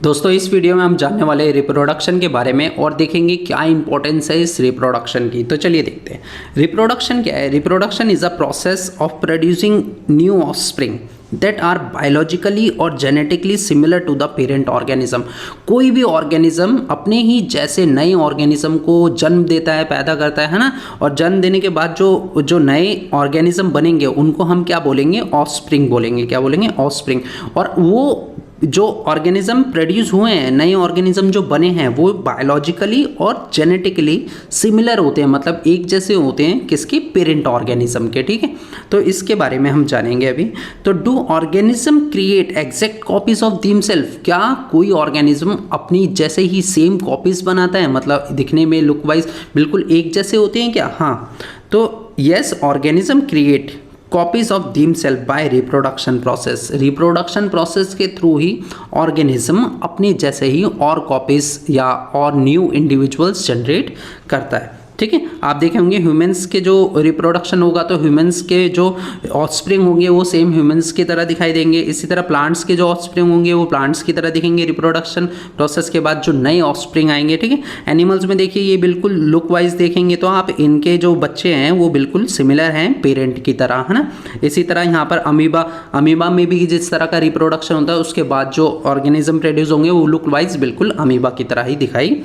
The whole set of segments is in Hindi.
दोस्तों इस वीडियो में हम जानने वाले हैं रिप्रोडक्शन के बारे में और देखेंगे क्या इंपॉर्टेंस है इस रिप्रोडक्शन की। तो चलिए देखते हैं रिप्रोडक्शन क्या है। Reproduction is a process of producing new offspring that are biologically और genetically similar to the parent organism. कोई भी ऑर्गेनिज्म अपने ही जैसे नए ऑर्गेनिज्म को जन्म देता है, पैदा करता है ना, और जन्म देने के बाद जो नए ऑर्गेनिज्म बनेंगे उनको हम क्या बोलेंगे, ऑफस्प्रिंग बोलेंगे। क्या बोलेंगे? ऑफस्प्रिंग। और वो जो ऑर्गेनिज्म प्रोड्यूस हुए हैं, नए ऑर्गेनिज्म जो बने हैं, वो बायोलॉजिकली और जेनेटिकली सिमिलर होते हैं, मतलब एक जैसे होते हैं किसके, पेरेंट ऑर्गेनिज्म के। ठीक है, तो इसके बारे में हम जानेंगे अभी। तो do organism create exact copies of themselves? क्या कोई ऑर्गेनिज्म अपनी जैसे ही सेम कॉपीज बनाता है, मतलब दिखने में लुक वाइज बिल्कुल एक जैसे होते हैं क्या? हाँ, तो yes, organism create copies of themselves by reproduction process. रिप्रोडक्शन प्रोसेस के थ्रू ही ऑर्गेनिज्म अपने जैसे ही और कॉपीज या और न्यू इंडिविजुअल्स जनरेट करता है। ठीक है, आप देखे होंगे ह्यूमंस के जो रिप्रोडक्शन होगा तो ह्यूमंस के जो ऑफस्प्रिंग होंगे वो सेम ह्यूमंस की तरह दिखाई देंगे। इसी तरह प्लांट्स के जो ऑफस्प्रिंग होंगे वो प्लांट्स की तरह दिखेंगे रिप्रोडक्शन प्रोसेस के बाद जो नए ऑफस्प्रिंग आएंगे। ठीक है, एनिमल्स में देखिए ये बिल्कुल लुक वाइज देखेंगे तो आप इनके जो बच्चे हैं वो बिल्कुल सिमिलर हैं पेरेंट की तरह, है ना। इसी तरह यहाँ पर अमीबा में भी जिस तरह का रिप्रोडक्शन होता है उसके बाद जो ऑर्गेनिज्म प्रोड्यूस होंगे वो लुक वाइज बिल्कुल अमीबा की तरह ही दिखाई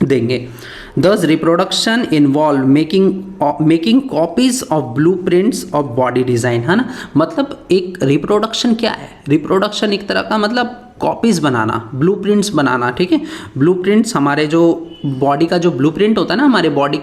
देंगे। Thus reproduction involve making copies of blueprints of body design, है ना। मतलब एक रिप्रोडक्शन क्या है? रिप्रोडक्शन एक तरह का मतलब कॉपीज बनाना, ब्लूप्रिंट्स बनाना। ठीक है, ब्लूप्रिंट्स हमारे जो बॉडी का जो ब्लूप्रिंट होता है ना, हमारे बॉडी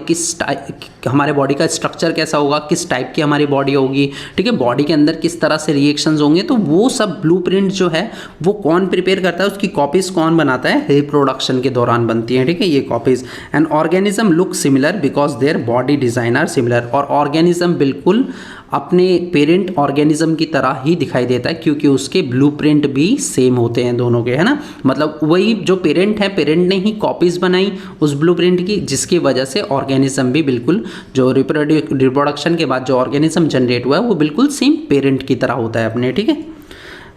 हमारे बॉडी का स्ट्रक्चर कैसा होगा, किस टाइप की हमारी बॉडी होगी, ठीक है, बॉडी के अंदर किस तरह से रिएक्शंस होंगे, तो वो सब ब्लूप्रिंट जो है वो कौन प्रिपेयर करता है, उसकी कॉपीज कौन बनाता है? रिप्रोडक्शन के दौरान बनती है। ठीक है, ये copies. And organism look similar because their body design are similar. और ऑर्गेनिज्म बिल्कुल अपने पेरेंट ऑर्गेनिज्म की तरह ही दिखाई देता है क्योंकि उसके ब्लूप्रिंट भी सेम होते हैं दोनों के, है ना। मतलब वही जो पेरेंट है, पेरेंट ने ही कॉपीज बनाई उस ब्लूप्रिंट की, जिसकी वजह से ऑर्गेनिज्म भी बिल्कुल जो रिप्रोडक्शन के बाद जो ऑर्गेनिज्म जनरेट हुआ है वो बिल्कुल सेम पेरेंट की तरह होता है अपने। ठीक है,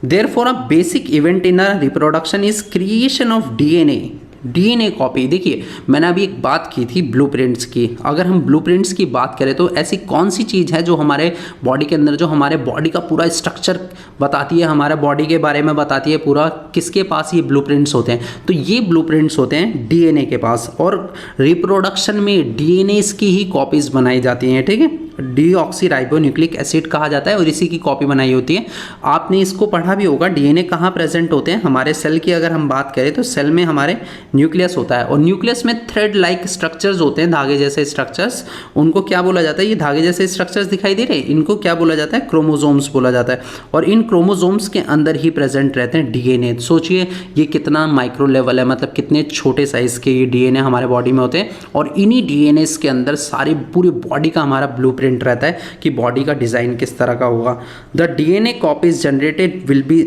therefore a basic event in a reproduction is creation of DNA copy. देखिए मैंने अभी एक बात की थी ब्लूप्रिंट्स की। अगर हम ब्लूप्रिंट्स की बात करें तो ऐसी कौन सी चीज़ है जो हमारे बॉडी के अंदर, जो हमारे बॉडी का पूरा स्ट्रक्चर बताती है, हमारे बॉडी के बारे में बताती है पूरा, किसके पास ये ब्लूप्रिंट्स होते हैं? तो ये ब्लूप्रिंट्स होते हैं डीएनए के पास। और रिप्रोडक्शन में डीएनए की ही कॉपीज बनाई जाती हैं। ठीक है, डीऑक्सीराइबोन्यूक्लिक एसिड कहा जाता है और इसी की कॉपी बनाई होती है। आपने इसको पढ़ा भी होगा, डीएनए कहाँ प्रेजेंट होते हैं? हमारे सेल की अगर हम बात करें तो सेल में हमारे न्यूक्लियस होता है और न्यूक्लियस में थ्रेड लाइक स्ट्रक्चर्स होते हैं, धागे जैसे स्ट्रक्चर्स। उनको क्या बोला जाता है? ये धागे जैसे स्ट्रक्चर्स दिखाई दे रहे हैं, इनको क्या बोला जाता है? क्रोमोसोम्स बोला जाता है। और इन क्रोमोसोम्स के अंदर ही प्रेजेंट रहते हैं डीएनए। सोचिए ये कितना माइक्रो लेवल है, मतलब कितने छोटे साइज के ये डीएनए हमारे बॉडी में होते हैं और इन्हीं डीएनए के अंदर सारी पूरी बॉडी का हमारा ब्लूप्रिंट रहता है कि बॉडी का डिजाइन किस तरह का होगा। The DNA copies generated will be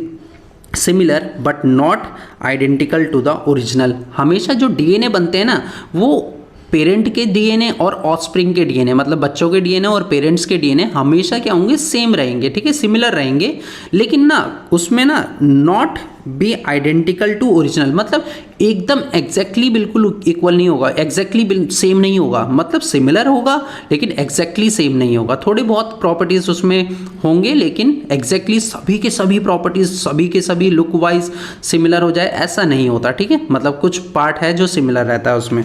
similar but not identical to the original. हमेशा जो डीएनए बनते हैं ना वो पेरेंट के डीएनए और ऑफस्प्रिंग के डीएनए, मतलब बच्चों के डीएनए और पेरेंट्स के डीएनए हमेशा क्या होंगे? सेम रहेंगे। ठीक है, सिमिलर रहेंगे, लेकिन ना उसमें ना not be identical to original, मतलब एकदम एग्जैक्टली बिल्कुल इक्वल नहीं होगा, एग्जैक्टली सेम नहीं होगा। मतलब सिमिलर होगा लेकिन एग्जैक्टली सेम नहीं होगा। थोड़ी बहुत प्रॉपर्टीज उसमें होंगे लेकिन एग्जैक्टली सभी के सभी प्रॉपर्टीज, सभी के सभी लुक वाइज सिमिलर हो जाए ऐसा नहीं होता। ठीक है, मतलब कुछ पार्ट है जो सिमिलर रहता है उसमें।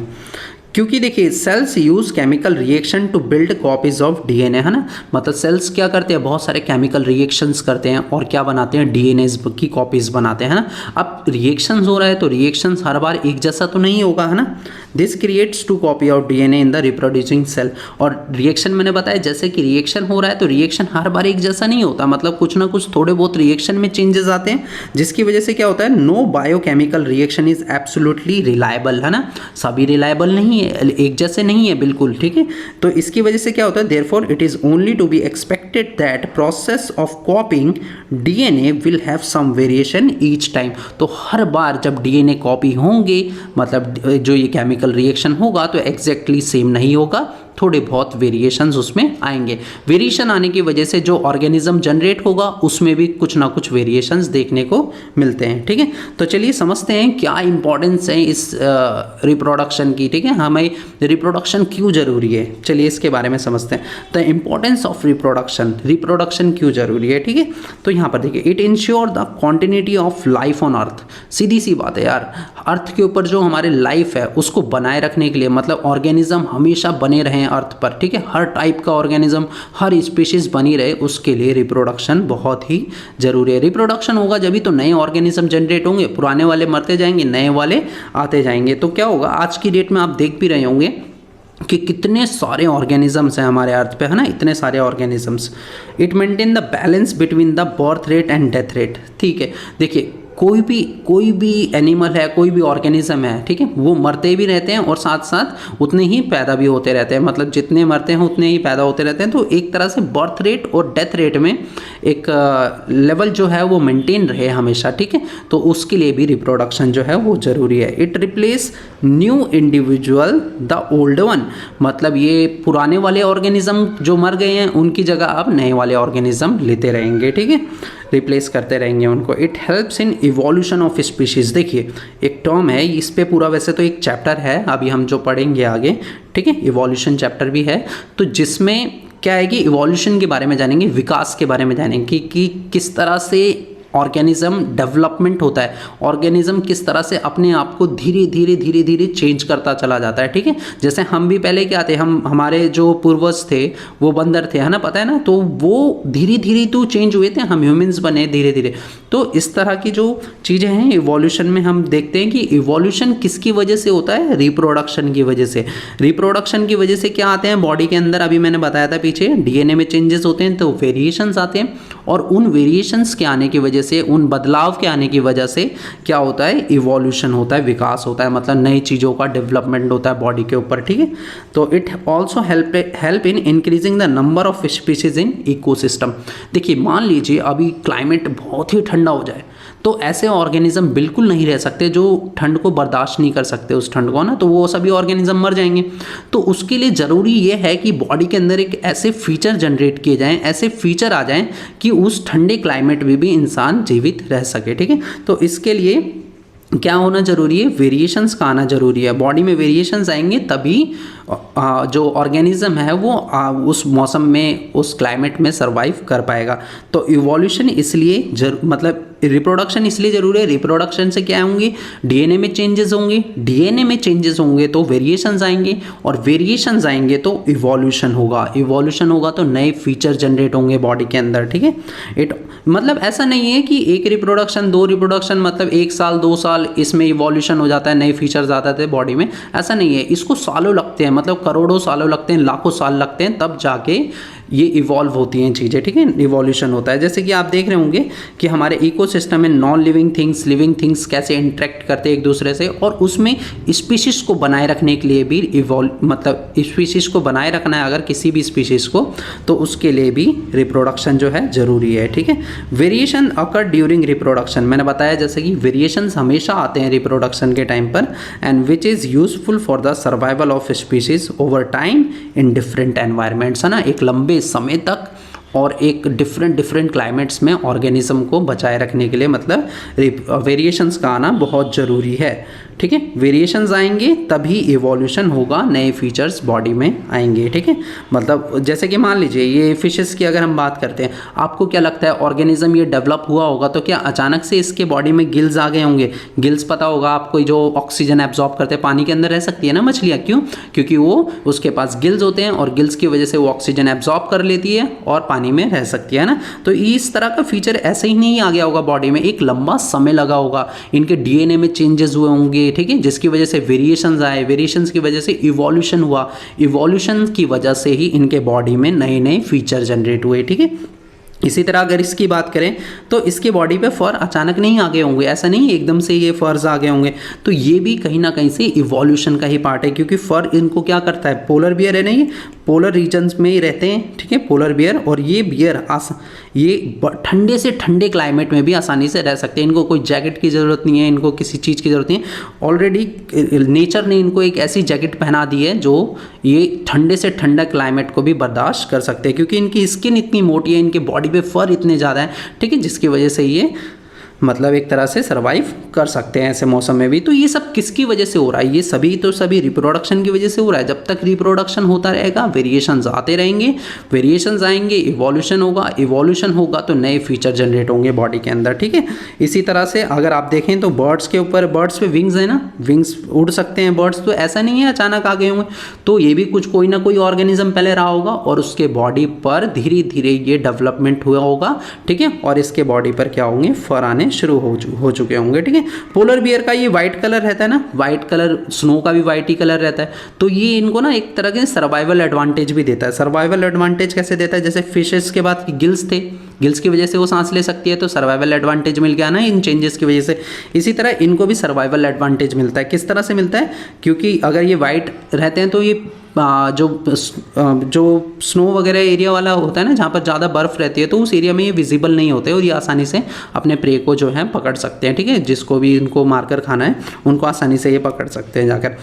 क्योंकि देखिए cells use chemical reaction to build copies of DNA, है ना। मतलब सेल्स क्या करते हैं? बहुत सारे केमिकल रिएक्शंस करते हैं और क्या बनाते हैं? डीएनए की कॉपीज बनाते हैं, है ना। अब रिएक्शंस हो रहा है तो रिएक्शंस हर बार एक जैसा तो नहीं होगा, है ना। This creates two copy of DNA in the reproducing cell. और रिएक्शन मैंने बताया जैसे कि रिएक्शन हो रहा है तो रिएक्शन हर बार एक जैसा नहीं होता, मतलब कुछ ना कुछ थोड़े बहुत रिएक्शन में चेंजेस आते हैं, जिसकी वजह से क्या होता है? No biochemical reaction is absolutely reliable, है ना। सभी रिलायबल नहीं है, एक जैसे नहीं है बिल्कुल। ठीक है, तो इसकी वजह से क्या होता है? Therefore it is only to be expected that process of copying DNA will have some variation each time. तो हर बार जब डीएनए कॉपी होंगे, मतलब जो ये केमिकल रिएक्शन होगा तो एग्जैक्टली सेम नहीं होगा, थोड़े बहुत वेरिएशंस उसमें आएंगे। वेरिएशन आने की वजह से जो ऑर्गेनिज्म जनरेट होगा उसमें भी कुछ ना कुछ वेरिएशंस देखने को मिलते हैं। ठीक है, तो चलिए समझते हैं क्या इंपॉर्टेंस है इस रिप्रोडक्शन की। ठीक है, हमें रिप्रोडक्शन क्यों ज़रूरी है, चलिए इसके बारे में समझते हैं। The importance of reproduction, reproduction क्यों ज़रूरी है। ठीक है, तो यहाँ पर देखिए, it ensure the continuity of life on earth. सीधी सी बात है यार, अर्थ के ऊपर जो हमारे लाइफ है उसको बनाए रखने के लिए, मतलब ऑर्गेनिज्म हमेशा बने रहें अर्थ पर। ठीक है, हर टाइप का ऑर्गेनिज्म, हर स्पीशीज बनी रहे, उसके लिए रिप्रोडक्शन बहुत ही ज़रूरी है। रिप्रोडक्शन होगा जभी तो नए ऑर्गेनिज्म जनरेट होंगे, पुराने वाले मरते जाएंगे, नए वाले आते जाएंगे। तो क्या होगा, आज की डेट में आप देख भी रहे होंगे कि कितने सारे ऑर्गेनिजम्स हैं हमारे अर्थ पे, है ना, इतने सारे organisms. It maintain the balance between the birth rate and death rate. ठीक है, देखिए कोई भी एनिमल है, कोई भी ऑर्गेनिज्म है, ठीक है, वो मरते भी रहते हैं और साथ साथ उतने ही पैदा भी होते रहते हैं। मतलब जितने मरते हैं उतने ही पैदा होते रहते हैं। तो एक तरह से बर्थ रेट और डेथ रेट में एक लेवल जो है वो मेंटेन रहे हमेशा। ठीक है, तो उसके लिए भी रिप्रोडक्शन जो है वो ज़रूरी है। It replace new individual the old one, मतलब ये पुराने वाले ऑर्गेनिज्म जो मर गए हैं उनकी जगह अब नए वाले ऑर्गेनिज्म लेते रहेंगे। ठीक है, रिप्लेस करते रहेंगे उनको। It helps in evolution of species. देखिए एक टर्म है, इस पे पूरा वैसे तो एक चैप्टर है अभी हम जो पढ़ेंगे आगे। ठीक है, इवोल्यूशन चैप्टर भी है, तो जिसमें क्या है कि इवोल्यूशन के बारे में जानेंगे, विकास के बारे में जानेंगे कि किस तरह से ऑर्गेनिज्म डेवलपमेंट होता है, ऑर्गेनिज्म किस तरह से अपने आप को धीरे धीरे चेंज करता चला जाता है। ठीक है, जैसे हम भी पहले क्या थे, हमारे जो पूर्वज थे वो बंदर थे, है ना, पता है ना, तो वो धीरे तो चेंज हुए थे, हम ह्यूमंस बने धीरे। तो इस तरह की जो चीज़ें हैं इवोल्यूशन में हम देखते हैं कि इवोल्यूशन किसकी वजह से होता है, रिप्रोडक्शन की वजह से। रिप्रोडक्शन की वजह से क्या आते हैं बॉडी के अंदर, अभी मैंने बताया था पीछे, डीएनए में चेंजेस होते हैं, तो वेरिएशंस आते हैं, और उन वेरिएशंस के आने की वजह से, उन बदलाव के आने की वजह से क्या होता है, इवोल्यूशन होता है, विकास होता है, मतलब नई चीज़ों का डेवलपमेंट होता है बॉडी के ऊपर। ठीक है, तो it also help in increasing the number of species in ecosystem. देखिए मान लीजिए अभी क्लाइमेट बहुत ही ठंडा हो जाए, तो ऐसे ऑर्गेनिज्म बिल्कुल नहीं रह सकते जो ठंड को बर्दाश्त नहीं कर सकते, उस ठंड को ना, तो वो सभी ऑर्गेनिज्म मर जाएंगे। तो उसके लिए ज़रूरी ये है कि बॉडी के अंदर एक ऐसे फीचर जनरेट किए जाएं, ऐसे फीचर आ जाएं कि उस ठंडे क्लाइमेट में भी इंसान जीवित रह सके। ठीक है, तो इसके लिए क्या होना जरूरी है, वेरिएशंस का आना जरूरी है। बॉडी में वेरिएशंस आएंगे तभी जो ऑर्गेनिज्म है वो उस मौसम में, उस क्लाइमेट में सरवाइव कर पाएगा। तो इवोल्यूशन इसलिए मतलब रिप्रोडक्शन इसलिए जरूरी है, रिप्रोडक्शन से क्या होंगे, डीएनए में चेंजेस होंगे, डीएनए में चेंजेस होंगे तो वेरिएशंस आएंगे, और वेरिएशंस आएंगे तो इवोल्यूशन होगा, इवोल्यूशन होगा तो नए फीचर जनरेट होंगे बॉडी के अंदर। ठीक है, मतलब ऐसा नहीं है कि एक रिप्रोडक्शन, दो रिप्रोडक्शन, मतलब 1 साल 2 साल इसमें इवोल्यूशन हो जाता है, नए फीचर्स आते थे बॉडी में, ऐसा नहीं है। इसको सालों लगते हैं, मतलब करोड़ों सालों लगते हैं, लाखों साल लगते हैं, तब जाके ये इवॉल्व होती हैं चीज़ें। ठीक है, इवोल्यूशन होता है। जैसे कि आप देख रहे होंगे कि हमारे इकोसिस्टम में non living things, living things कैसे इंटरेक्ट करते हैं एक दूसरे से, और उसमें स्पीशीज़ को बनाए रखने के लिए भी मतलब स्पीशीज़ को बनाए रखना है अगर किसी भी स्पीशीज़ को, तो उसके लिए भी रिप्रोडक्शन जो है ज़रूरी है। ठीक है, वेरिएशन अकर ड्यूरिंग रिप्रोडक्शन, मैंने बताया जैसे कि वेरिएशंस हमेशा आते हैं रिप्रोडक्शन के टाइम पर, and which is useful for the survival of species over time in different environments, है ना, एक लंबे समय तक और एक डिफरेंट क्लाइमेट्स में ऑर्गेनिज्म को बचाए रखने के लिए, मतलब वेरिएशंस का आना बहुत ज़रूरी है। ठीक है, वेरिएशंस आएंगे तभी इवोल्यूशन होगा, नए फीचर्स बॉडी में आएंगे। ठीक है, मतलब जैसे कि मान लीजिए ये फिशेस की अगर हम बात करते हैं, आपको क्या लगता है ऑर्गेनिज्म ये डेवलप हुआ होगा तो क्या अचानक से इसके बॉडी में गिल्स आ गए होंगे? गिल्स पता होगा आपको, जो ऑक्सीजन एब्जॉर्ब करते हैं, पानी के अंदर रह सकती है ना मछलियाँ, क्यों? क्योंकि वो उसके पास गिल्स होते हैं और गिल्स की वजह से वो ऑक्सीजन एब्जॉर्ब कर लेती है और पानी में रह सकती है ना। तो इस तरह का फीचर ऐसे ही नहीं आ गया होगा बॉडी में, एक लंबा समय लगा होगा, इनके डीएनए में चेंजेस हुए होंगे। ठीक है, जिसकी वजह से वेरिएशंस आए, वेरिएशंस की वजह से इवोल्यूशन हुआ, इवोल्यूशन की वजह से ही इनके बॉडी में नए नए फीचर जनरेट हुए। ठीक है, इसी तरह अगर इसकी बात करें तो इसके बॉडी पे फर अचानक नहीं आ गए होंगे, ऐसा नहीं एकदम से ये फर्स आ गए होंगे, तो ये भी कहीं ना कहीं से इवोल्यूशन का ही पार्ट है, क्योंकि फर इनको क्या करता है, पोलर बियर है नहीं, पोलर रीजन्स में ही रहते हैं, ठीक है, पोलर बियर। और ये बियर ये ठंडे से ठंडे क्लाइमेट में भी आसानी से रह सकते हैं। इनको कोई जैकेट की ज़रूरत नहीं है, इनको किसी चीज़ की ज़रूरत नहीं है। ऑलरेडी नेचर ने इनको एक ऐसी जैकेट पहना दी है जो ये ठंडे से ठंडा क्लाइमेट को भी बर्दाश्त कर सकते हैं, क्योंकि इनकी स्किन इतनी मोटी है, इनके बॉडी पे फर इतने ज़्यादा है, ठीक है, जिसकी वजह से ये मतलब एक तरह से सर्वाइव कर सकते हैं ऐसे मौसम में भी। तो ये सब किसकी वजह से हो रहा है? ये सभी रिप्रोडक्शन की वजह से हो रहा है। जब तक रिप्रोडक्शन होता रहेगा वेरिएशंस आते रहेंगे, वेरिएशंस आएंगे, इवोल्यूशन होगा तो नए फीचर जनरेट होंगे बॉडी के अंदर, ठीक है। इसी तरह से अगर आप देखें तो बर्ड्स के ऊपर, बर्ड्स पे विंग्स है ना, विंग्स उड़ सकते हैं बर्ड्स, तो ऐसा नहीं है अचानक आ गए होंगे, तो ये भी कुछ कोई ना कोई ऑर्गेनिज्म पहले रहा होगा और उसके बॉडी पर धीरे धीरे ये डेवलपमेंट हुआ होगा, ठीक है, और इसके बॉडी पर क्या होंगे, फर आने शुरू हो चुके होंगे, ठीक है। पोलर बियर का ये वाइट कलर रहता है ना, वाइट कलर, स्नो का भी वाइट ही कलर रहता है, तो ये इनको ना एक तरह के सर्वाइवल एडवांटेज भी देता है। सर्वाइवल एडवांटेज कैसे देता है? जैसे फिशेस के बाद गिल्स थे, गिल्स की वजह से वो सांस ले सकती है, तो सर्वाइवल एडवांटेज मिल गया ना इन चेंजेस की वजह से। इसी तरह इनको भी सर्वाइवल एडवांटेज मिलता है। किस तरह से मिलता है? क्योंकि अगर ये वाइट रहते हैं तो ये जो स्नो वगैरह एरिया वाला होता है ना, जहाँ पर ज़्यादा बर्फ़ रहती है, तो उस एरिया में ये विजिबल नहीं होते और ये आसानी से अपने प्रे को जो है पकड़ सकते हैं, ठीक है। जिसको भी इनको मारकर खाना है उनको आसानी से ये पकड़ सकते हैं जाकर।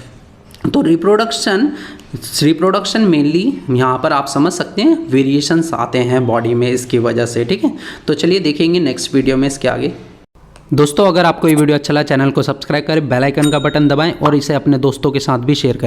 तो रिप्रोडक्शन मेनली यहाँ पर आप समझ सकते हैं वेरिएशंस आते हैं बॉडी में इसकी वजह से, ठीक है। तो चलिए देखेंगे नेक्स्ट वीडियो में इसके आगे। दोस्तों अगर आपको ये वीडियो अच्छा लगा, चैनल को सब्सक्राइब करें, बेल आइकन का बटन दबाएं और इसे अपने दोस्तों के साथ भी शेयर करें।